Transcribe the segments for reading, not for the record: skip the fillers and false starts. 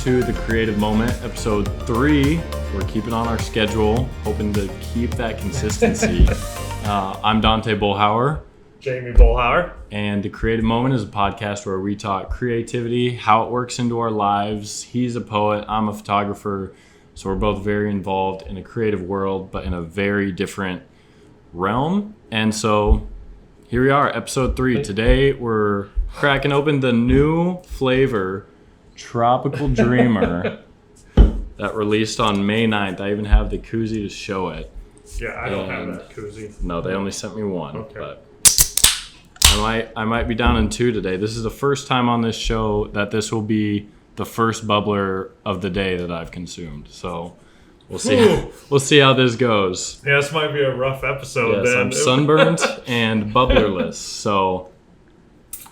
to The Creative Moment, episode 3. We're keeping on our schedule, hoping to keep that consistency. I'm Dante Bullhauer. Jamie Bullhauer. And The Creative Moment is a podcast where we talk creativity, how it works into our lives. He's a poet, I'm a photographer, so we're both very involved in a creative world, but in a very different realm. And so here we are, episode 3. Today we're cracking open the new flavor, Tropical Dreamer, that released on May 9th. I even have the koozie to show it. Yeah, I don't have that koozie. No, they only sent me one. Okay. But I might be down in 2 today. This is the first time on this show that this will be the first bubbler of the day that I've consumed. So we'll see. We'll see how this goes. Yeah, this might be a rough episode. Yes, then. I'm sunburnt and bubblerless. So You're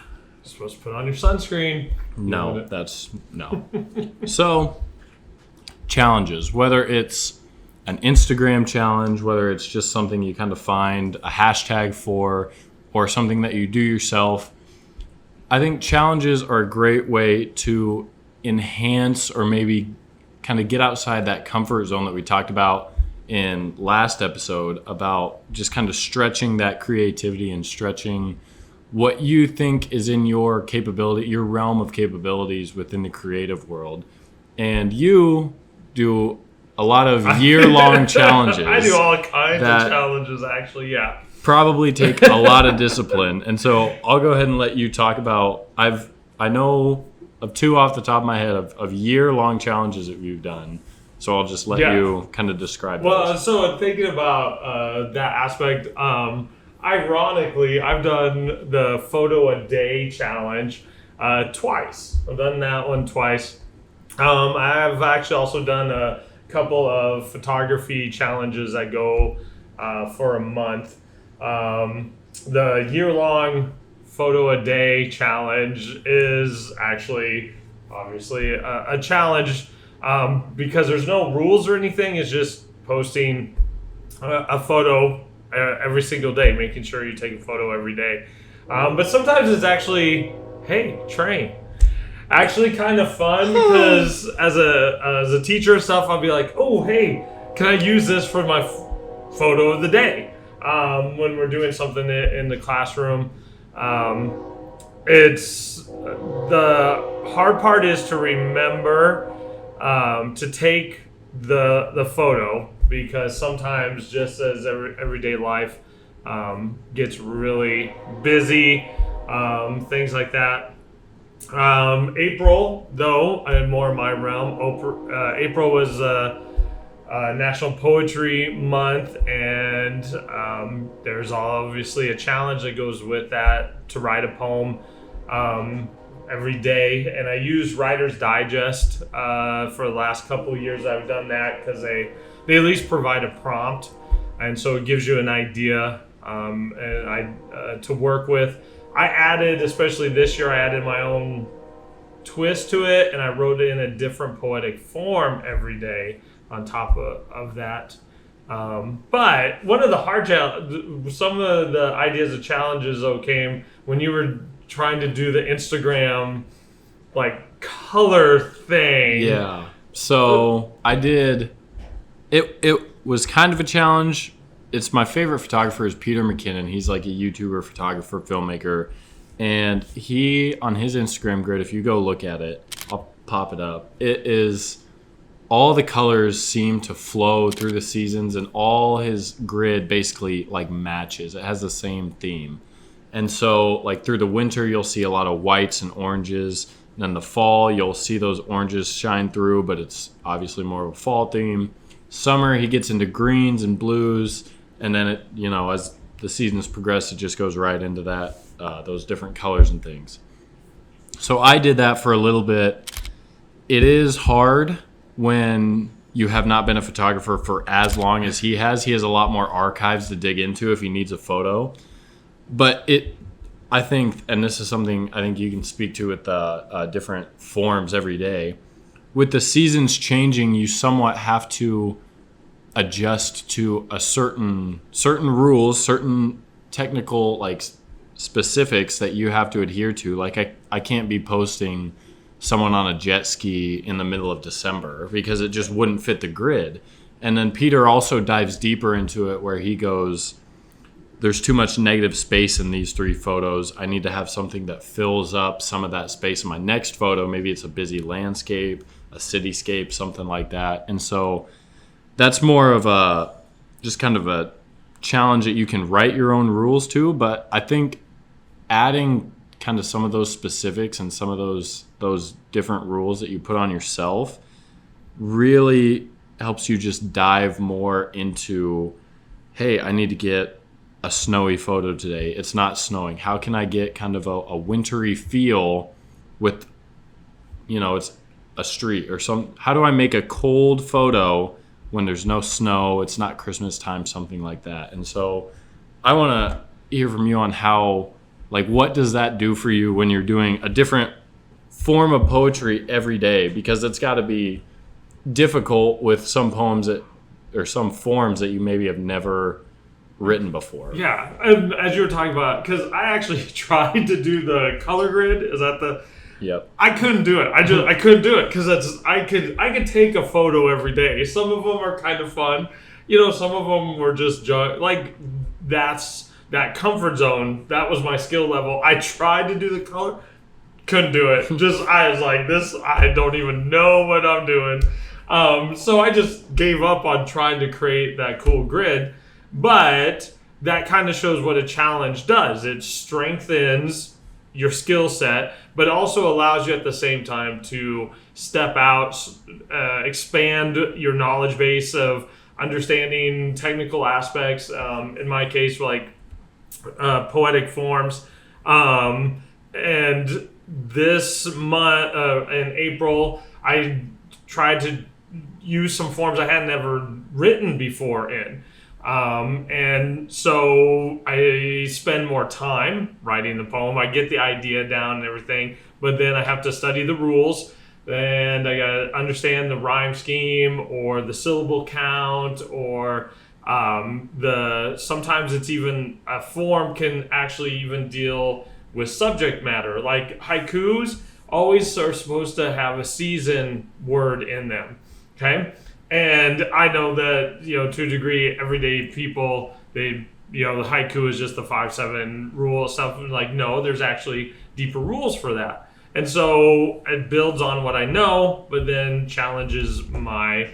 supposed to put on your sunscreen. no. So challenges, whether it's an Instagram challenge, whether it's just something you kind of find a hashtag for, or something that you do yourself. I think challenges are a great way to enhance or maybe kind of get outside that comfort zone that we talked about in last episode about just kind of stretching that creativity and stretching what you think is in your capability, your realm of capabilities within the creative world. And you do a lot of year-long challenges. I do all kinds of challenges, actually, yeah. Probably take a lot of discipline. And so I'll go ahead and let you talk about, I know of 2 off the top of my head of year-long challenges that you've done. So I'll just let you kind of describe those. So thinking about that aspect, ironically, I've done the photo a day challenge twice. I've done that one twice. I've actually also done a couple of photography challenges that go for a month. The year-long photo a day challenge is actually obviously a challenge because there's no rules or anything. It's just posting a photo every single day, making sure you take a photo every day. But sometimes it's actually, hey, train. Actually kind of fun because as a teacher and stuff, I'll be like, oh, hey, can I use this for my photo of the day? When we're doing something in the classroom. It's the hard part is to remember to take the photo, because sometimes just as everyday life gets really busy, things like that. April, though, and more in my realm, April was National Poetry Month, and there's obviously a challenge that goes with that to write a poem every day. And I use Writer's Digest for the last couple of years. I've done that because they at least provide a prompt, and so it gives you an idea to work with. I added, especially this year, I added my own twist to it, and I wrote it in a different poetic form every day on top of that. But one of the hard some of the ideas of challenges, though, came when you were trying to do the Instagram like color thing. Yeah. So I did. It was kind of a challenge. It's my favorite photographer is Peter McKinnon. He's like a YouTuber, photographer, filmmaker. And he, on his Instagram grid, if you go look at it, I'll pop it up. It is, all the colors seem to flow through the seasons, and all his grid basically like matches. It has the same theme. And so like through the winter, you'll see a lot of whites and oranges. And then the fall, you'll see those oranges shine through, but it's obviously more of a fall theme. Summer, he gets into greens and blues. And then it, as the seasons progress, it just goes right into that, those different colors and things. So I did that for a little bit. It is hard when you have not been a photographer for as long as he has. He has a lot more archives to dig into if he needs a photo. But I think, and this is something I think you can speak to with the different forms every day, with the seasons changing, you somewhat have to adjust to a certain rules, certain technical like specifics that you have to adhere to. Like I can't be posting someone on a jet ski in the middle of December because it just wouldn't fit the grid. And then Peter also dives deeper into it where he goes, there's too much negative space in these 3 photos. I need to have something that fills up some of that space in my next photo. Maybe it's a busy landscape, a cityscape, something like that. And so that's more of a just kind of a challenge that you can write your own rules to. But I think adding kind of some of those specifics and some of those different rules that you put on yourself really helps you just dive more into, hey, I need to get a snowy photo today. It's not snowing. How can I get kind of a wintry feel with, it's a street or how do I make a cold photo when there's no snow, it's not Christmas time, something like that. And so I want to hear from you on how, what does that do for you when you're doing a different form of poetry every day? Because it's got to be difficult with some poems or some forms that you maybe have never written before. Yeah, and as you were talking about, because I actually tried to do the color grid. Is that the? Yep. I couldn't do it. I couldn't do it because I could take a photo every day. Some of them are kind of fun, some of them were just that's that comfort zone. That was my skill level. I tried to do the color, couldn't do it. I was like, this, I don't even know what I'm doing. So I just gave up on trying to create that cool grid. But that kind of shows what a challenge does. It strengthens your skill set, but also allows you at the same time to step out, expand your knowledge base of understanding technical aspects. In my case, poetic forms. And this month, in April, I tried to use some forms I had never written before in. And so I spend more time writing the poem. I get the idea down and everything, but then I have to study the rules, and I gotta understand the rhyme scheme or the syllable count, or sometimes it's even a form can actually even deal with subject matter. Like haikus always are supposed to have a season word in them. Okay. And I know that, to a degree, everyday people, the haiku is just the 5/7 rule, something like, no, there's actually deeper rules for that. And so it builds on what I know, but then challenges my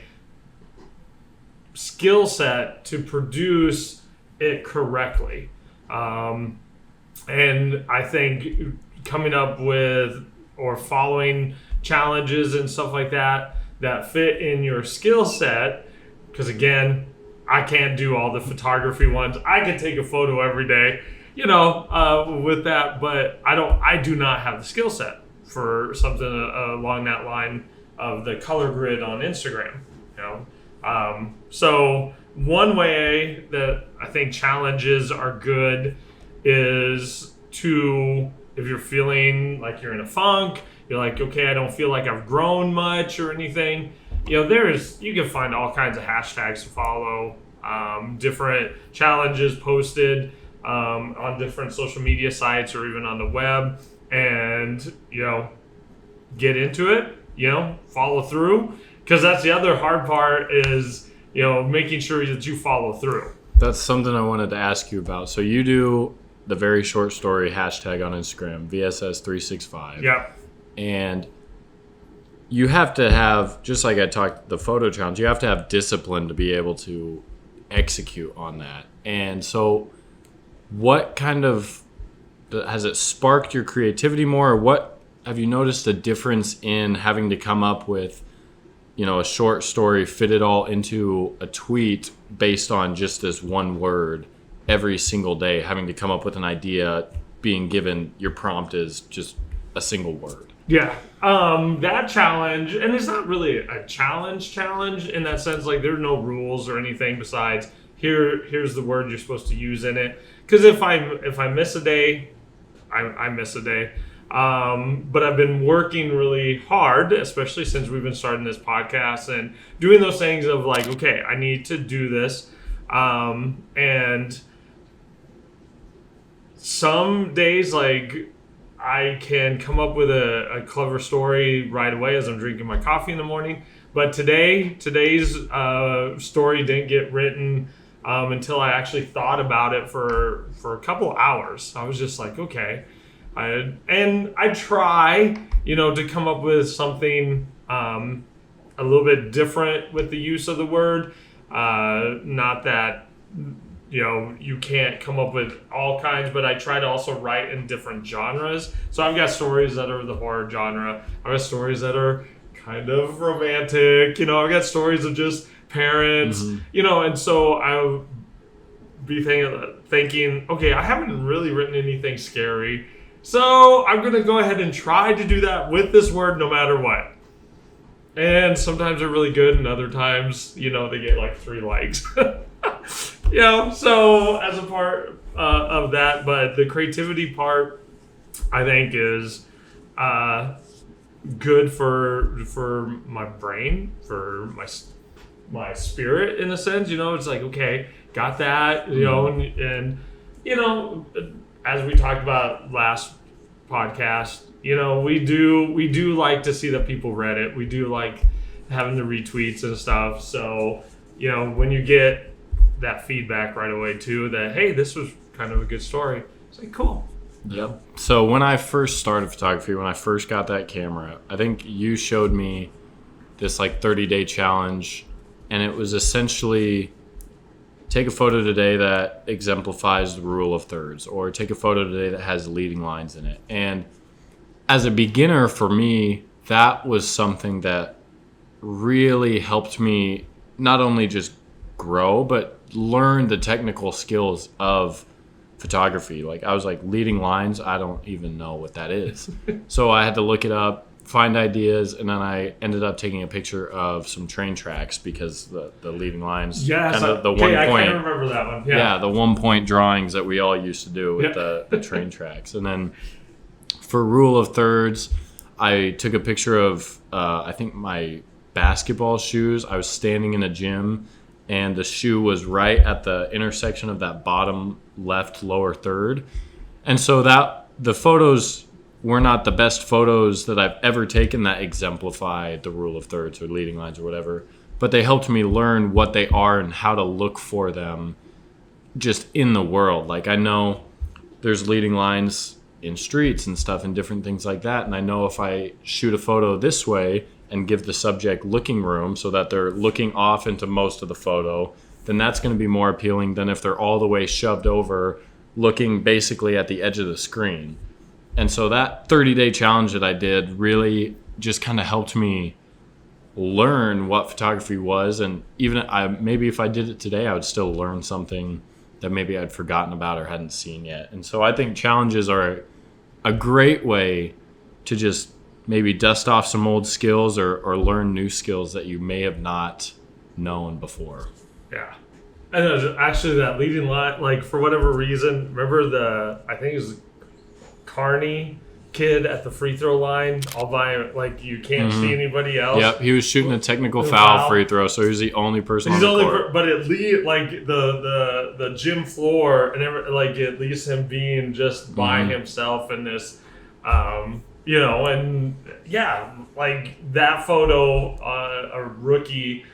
skill set to produce it correctly. And I think coming up with or following challenges and stuff like that fit in your skill set, because again, I can't do all the photography ones. I can take a photo every day, with that, but I do not have the skill set for something along that line of the color grid on Instagram. So one way that I think challenges are good is if you're feeling like you're in a funk, you're like, okay, I don't feel like I've grown much or anything. You can find all kinds of hashtags to follow, different challenges posted on different social media sites or even on the web, and get into it. Follow through, because that's the other hard part is making sure that you follow through. That's something I wanted to ask you about. So you do the very short story hashtag on Instagram, VSS365. Yep. And you have to have, just like I talked, the photo challenge, you have to have discipline to be able to execute on that. And so what kind of, has it sparked your creativity more? Or what have you noticed a difference in having to come up with, a short story, fit it all into a tweet based on just this one word every single day, having to come up with an idea, being given your prompt is just a single word? Yeah, that challenge, and it's not really a challenge in that sense. Like, there are no rules or anything besides here's the word you're supposed to use in it. Because if I miss a day, I miss a day. But I've been working really hard, especially since we've been starting this podcast and doing those things of like, okay, I need to do this, and some days, like, I can come up with a clever story right away as I'm drinking my coffee in the morning. But today's story didn't get written until I actually thought about it for a couple hours. I was just like, okay. I try, to come up with something a little bit different with the use of the word. Not that, you can't come up with all kinds, but I try to also write in different genres. So I've got stories that are the horror genre. I've got stories that are kind of romantic. I've got stories of just parents, and so I'll be thinking, okay, I haven't really written anything scary. So I'm going to go ahead and try to do that with this word no matter what. And sometimes they're really good, and other times, they get like 3 likes. So as a part of that, but the creativity part, I think, is good for my brain, for my spirit, in a sense. It's like, okay, got that, and as we talked about last podcast, we do like to see that people read it. We do like having the retweets and stuff. So, when you get that feedback right away too, that, hey, this was kind of a good story, it's like, cool. Yep. So when I first started photography, when I first got that camera, I think you showed me this like 30-day challenge, and it was essentially take a photo today that exemplifies the rule of thirds, or take a photo today that has leading lines in it. And as a beginner, for me, that was something that really helped me not only just grow, but learn the technical skills of photography. Like, I was like, leading lines, I don't even know what that is. So I had to look it up, find ideas, and then I ended up taking a picture of some train tracks, because the leading lines, I kind of remember that one. Yeah, the 1-point drawings that we all used to do with the train tracks. And then for rule of thirds, I took a picture of I think my basketball shoes. I was standing in a gym, and the shoe was right at the intersection of that bottom left lower third. And so that the photos were not the best photos that I've ever taken that exemplify the rule of thirds or leading lines or whatever, but they helped me learn what they are and how to look for them just in the world. Like, I know there's leading lines in streets and stuff and different things like that, and I know if I shoot a photo this way and give the subject looking room so that they're looking off into most of the photo, then that's going to be more appealing than if they're all the way shoved over, looking basically at the edge of the screen. And so that 30-day challenge that I did really just kind of helped me learn what photography was. And even maybe if I did it today, I would still learn something that maybe I'd forgotten about or hadn't seen yet. And so I think challenges are a great way to just maybe dust off some old skills or learn new skills that you may have not known before. Yeah. And actually that leading line, like, for whatever reason, remember I think it was Carney kid at the free throw line, all by, like, you can't see anybody else. Yep, he was shooting a technical foul free throw, so he was the only person on the court. But at least, like, the gym floor, and at least him being just by himself in this, and yeah, like, that photo, a rookie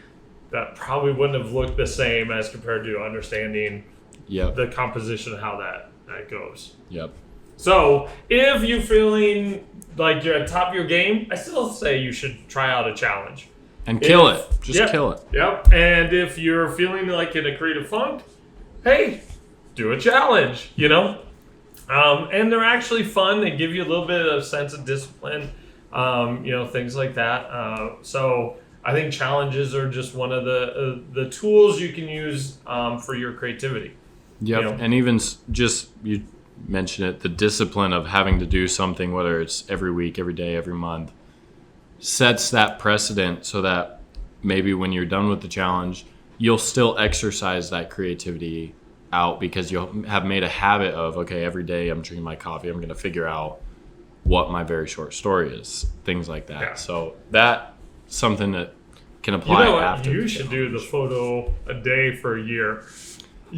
that probably wouldn't have looked the same as compared to understanding the composition of how that goes. Yep. So if you're feeling like you're at top of your game, I still say you should try out a challenge. And kill it. Just kill it. Yep. And if you're feeling like in a creative funk, hey, do a challenge, And they're actually fun. They give you a little bit of sense of discipline, things like that. So I think challenges are just one of the tools you can use for your creativity. Yep. And even just, you mentioned it, the discipline of having to do something, whether it's every week, every day, every month, sets that precedent so that maybe when you're done with the challenge, you'll still exercise that creativity out, because you'll have made a habit of, okay, every day I'm drinking my coffee, I'm going to figure out what my very short story is, things like that. Yeah. So that's something that can apply after. You should do the photo a day for a year.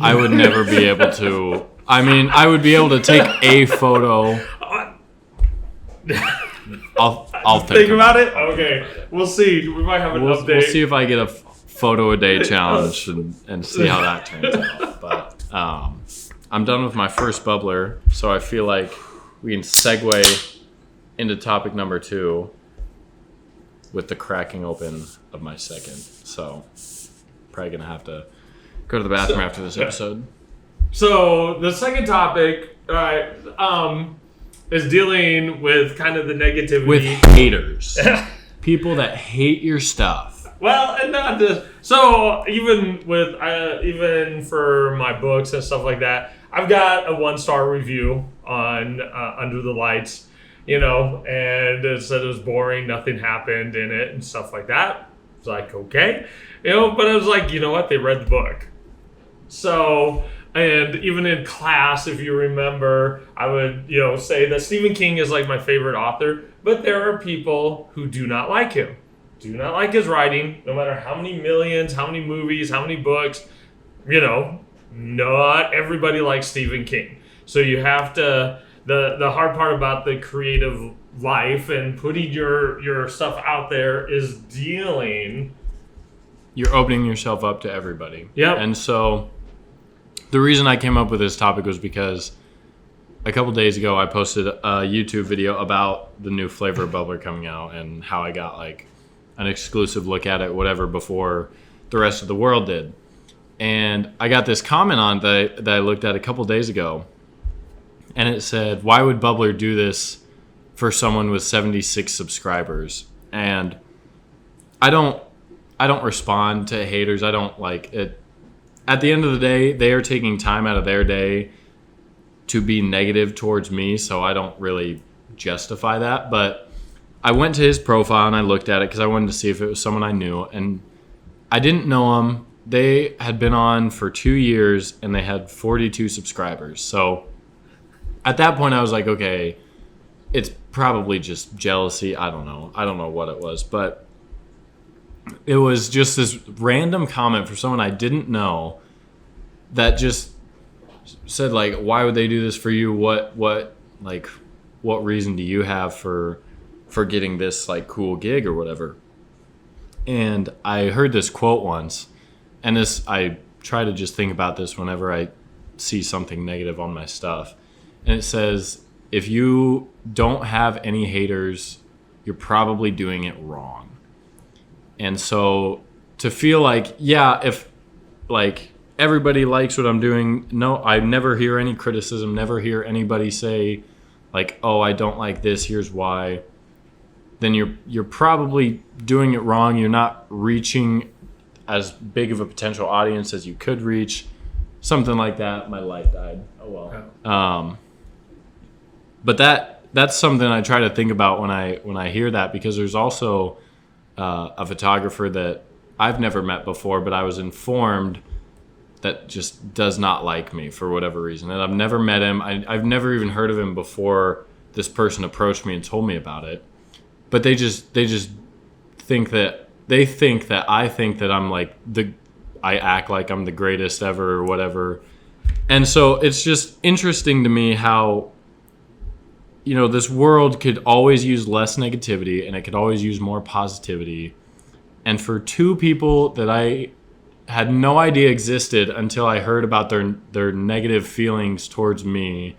I would never be able to. I mean, I would be able to take a photo I'll think about it. Okay, we'll see. We might have an update. We'll see if I get a photo a day challenge and see how that turns out. But I'm done with my first bubbler, so I feel like we can segue into topic number 2 with the cracking open of my second. So probably gonna have to go to the bathroom after this episode. So the second topic, is dealing with kind of the negativity With haters, people that hate your stuff. Well, and not just so even with even for my books and stuff like that, I've got a 1-star review on Under the Lights, and it said it was boring, nothing happened in it, and stuff like that. It's like okay, but I was like, you know what? They read the book, so. And even in class, if you remember, I would, say that Stephen King is like my favorite author, but there are people who do not like him, do not like his writing, no matter how many millions, how many movies, how many books, not everybody likes Stephen King. So you have to, the hard part about the creative life and putting your stuff out there is dealing. You're opening yourself up to everybody. Yeah. And so the reason I came up with this topic was because a couple days ago I posted a YouTube video about the new flavor bubbler coming out and how I got like an exclusive look at it, whatever, before the rest of the world did. And I got this comment on that I looked at a couple days ago, and it said, "Why would Bubbler do this for someone with 76 subscribers?" And I don't respond to haters. I don't like it. At the end of the day, they are taking time out of their day to be negative towards me, so I don't really justify that. But I went to his profile and I looked at it because I wanted to see if it was someone I knew, and I didn't know him. They had been on for 2 years and they had 42 subscribers. So at that point I was like, okay, it's probably just jealousy. I don't know what it was, but it was just this random comment for someone I didn't know that just said like, why would they do this for you? What reason do you have for getting this like cool gig or whatever? And I heard this quote once, and I try to just think about this whenever I see something negative on my stuff. And it says, if you don't have any haters, you're probably doing it wrong. And so to feel like, yeah, if like everybody likes what I'm doing, no, I never hear any criticism, never hear anybody say like, oh, I don't like this, here's why, then you're probably doing it wrong. You're not reaching as big of a potential audience as you could reach. Something like that. My light died. Oh well. But that's something I try to think about when I hear that, because there's also a photographer that I've never met before, but I was informed that just does not like me for whatever reason. And I've never met him. I've never even heard of him before this person approached me and told me about it. But they just think that I think that I'm like I act like I'm the greatest ever or whatever. And so it's just interesting to me how, this world could always use less negativity and it could always use more positivity. And for two people that I had no idea existed until I heard about their negative feelings towards me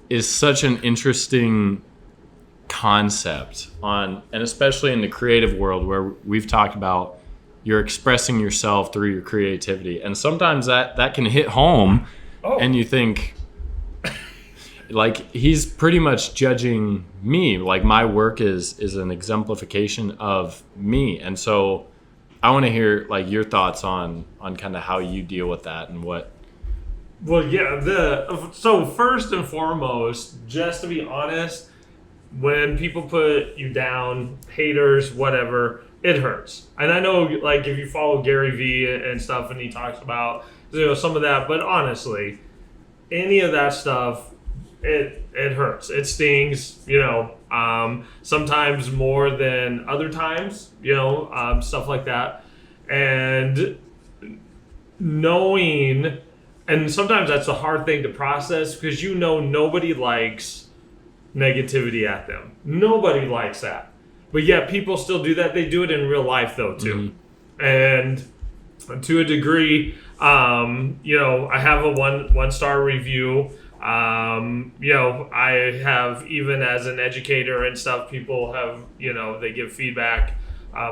is such an interesting concept and especially in the creative world where we've talked about you're expressing yourself through your creativity. And sometimes that can hit home. And you think, like, he's pretty much judging me. Like, my work is an exemplification of me. And so I want to hear, like, your thoughts on kind of how you deal with that and what. Well, yeah. So first and foremost, just to be honest, when people put you down, haters, whatever, it hurts. And I know, like, if you follow Gary Vee and stuff, and he talks about, some of that, but honestly, any of that stuff, it hurts. It stings, sometimes more than other times, stuff like that. And knowing, and sometimes that's a hard thing to process because nobody likes negativity at them. Nobody likes that. But yeah, people still do that. They do it in real life though too, and to a degree, I have a one star review. I have, even as an educator and stuff, people have, they give feedback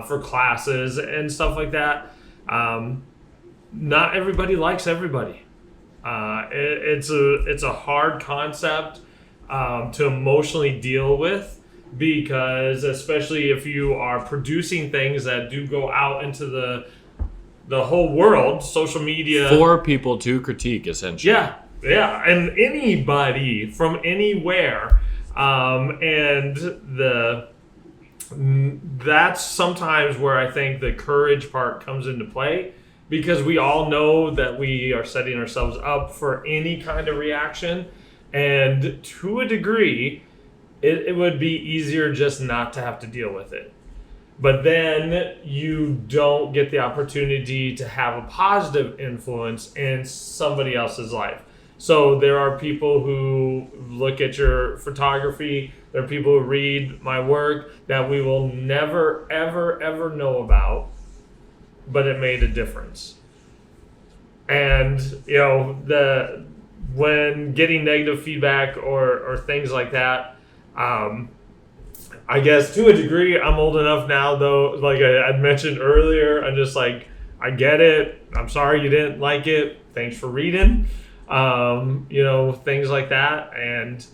for classes and stuff like that. Not everybody likes everybody. It's a hard concept to emotionally deal with, because especially if you are producing things that do go out into the whole world, social media, for people to critique, essentially. Yeah, and anybody from anywhere, that's sometimes where I think the courage part comes into play, because we all know that we are setting ourselves up for any kind of reaction, and to a degree, it would be easier just not to have to deal with it. But then you don't get the opportunity to have a positive influence in somebody else's life. So there are people who look at your photography, there are people who read my work that we will never, ever, ever know about, but it made a difference. And, when getting negative feedback or things like that, I guess to a degree, I'm old enough now, though, like I mentioned earlier, I'm just like, I get it. I'm sorry you didn't like it. Thanks for reading. Things like that. And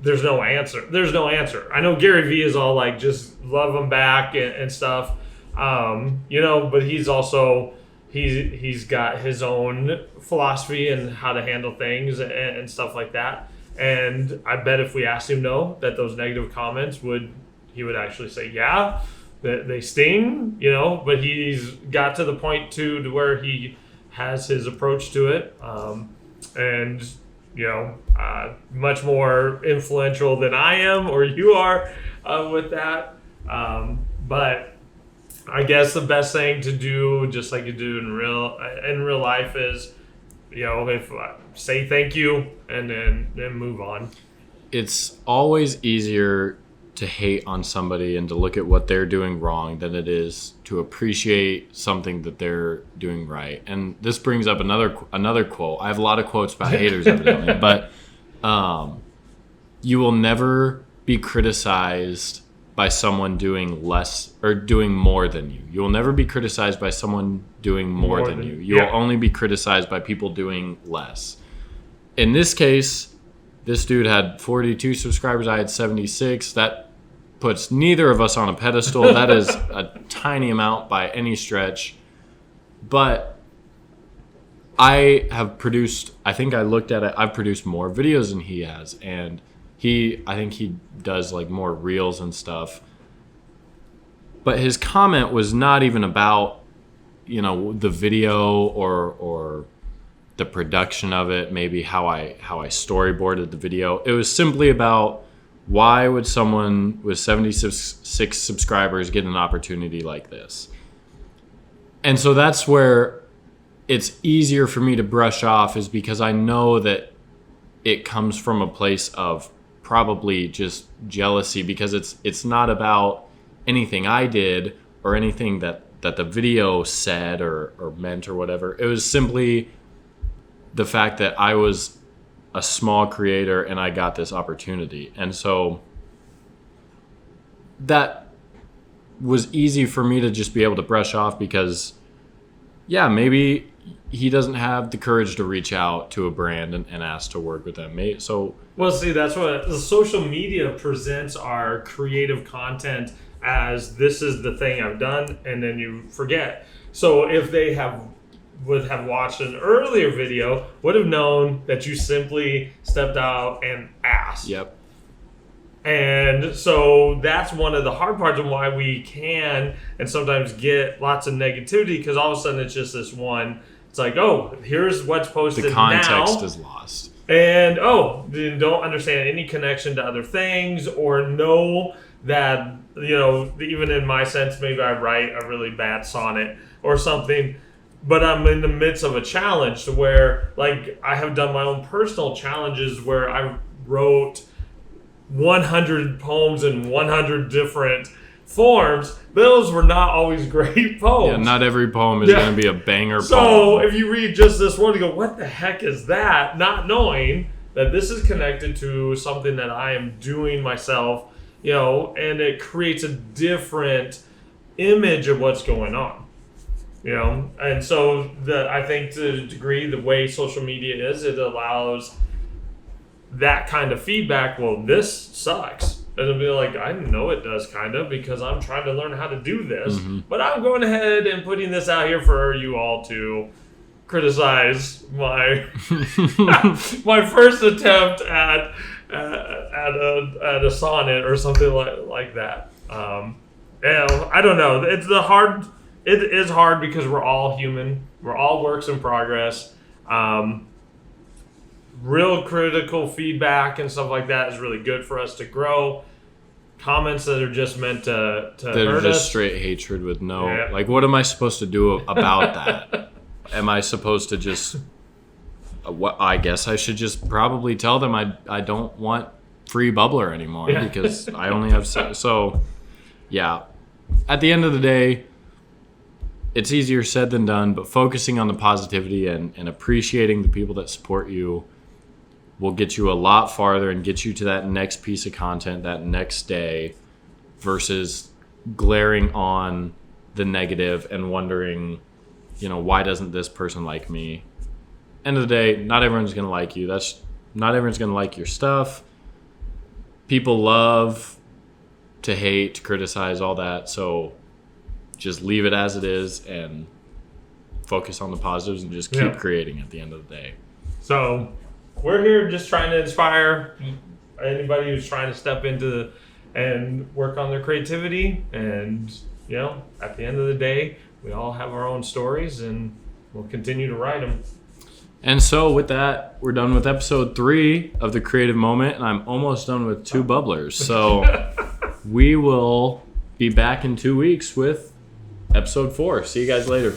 there's no answer. I know Gary Vee is all like, just love him back and stuff. But he's also, he's got his own philosophy and how to handle things and stuff like that. And I bet if we asked him that those negative comments he would actually say, yeah, they sting, but he's got to the point too to where he has his approach to it. Much more influential than I am or you are with that. But I guess the best thing to do, just like you do in real life, is, if say thank you and then move on. It's always easier to hate on somebody and to look at what they're doing wrong than it is to appreciate something that they're doing right. And this brings up another quote. I have a lot of quotes about haters, evidently, but you will never be criticized by someone doing less or doing more than you. You will never be criticized by someone doing more than you. You will only be criticized by people doing less. In this case, this dude had 42 subscribers. I had 76. That puts neither of us on a pedestal. That is a tiny amount by any stretch. But I've produced more videos than he has. And I think he does like more reels and stuff. But his comment was not even about, the video or the production of it, maybe how I storyboarded the video. It was simply about, why would someone with 76 subscribers get an opportunity like this? And so that's where it's easier for me to brush off, is because I know that it comes from a place of probably just jealousy, because it's not about anything I did or anything that the video said or meant or whatever. It was simply the fact that I was a small creator and I got this opportunity. And so that was easy for me to just be able to brush off, because maybe he doesn't have the courage to reach out to a brand and ask to work with them. Well, see, that's what the social media presents our creative content as, this is the thing I've done, and then you forget. So if they would have watched an earlier video, would have known that you simply stepped out and asked. Yep. And so that's one of the hard parts of why we can and sometimes get lots of negativity, because all of a sudden it's just this one. It's like, oh, here's what's posted now. The context is lost. And, they don't understand any connection to other things, or know that, even in my sense, maybe I write a really bad sonnet or something, but I'm in the midst of a challenge to where, like, I have done my own personal challenges where I wrote 100 poems in 100 different forms, those were not always great poems. Yeah, not every poem is going to be a banger so poem. if you read just this one, you go, what the heck is that? Not knowing that this is connected to something that I am doing myself, and it creates a different image of what's going on. And so I think to a degree, the way social media is, it allows that kind of feedback. Well, this sucks. And it'll be like, I know it does kind of, because I'm trying to learn how to do this, but I'm going ahead and putting this out here for you all to criticize my my first attempt at a sonnet or something like that. And I don't know. It is hard because we're all human. We're all works in progress. Real critical feedback and stuff like that is really good for us to grow. Comments that are just meant to that hurt are just us. straight hatred with like, what am I supposed to do about that? Am I supposed to just I guess I should just probably tell them I don't want free bubbler anymore because I only have so yeah. At the end of the day, it's easier said than done, but focusing on the positivity and appreciating the people that support you will get you a lot farther and get you to that next piece of content that next day, versus glaring on the negative and wondering, why doesn't this person like me? End of the day, not everyone's going to like you. Not everyone's going to like your stuff. People love to hate, to criticize, all that. So just leave it as it is and focus on the positives and just keep creating at the end of the day. So we're here just trying to inspire anybody who's trying to step into and work on their creativity. And, at the end of the day, we all have our own stories and we'll continue to write them. And so with that, we're done with episode 3 of The Creative Moment, and I'm almost done with 2 bubblers. So we will be back in 2 weeks with episode 4. See you guys later.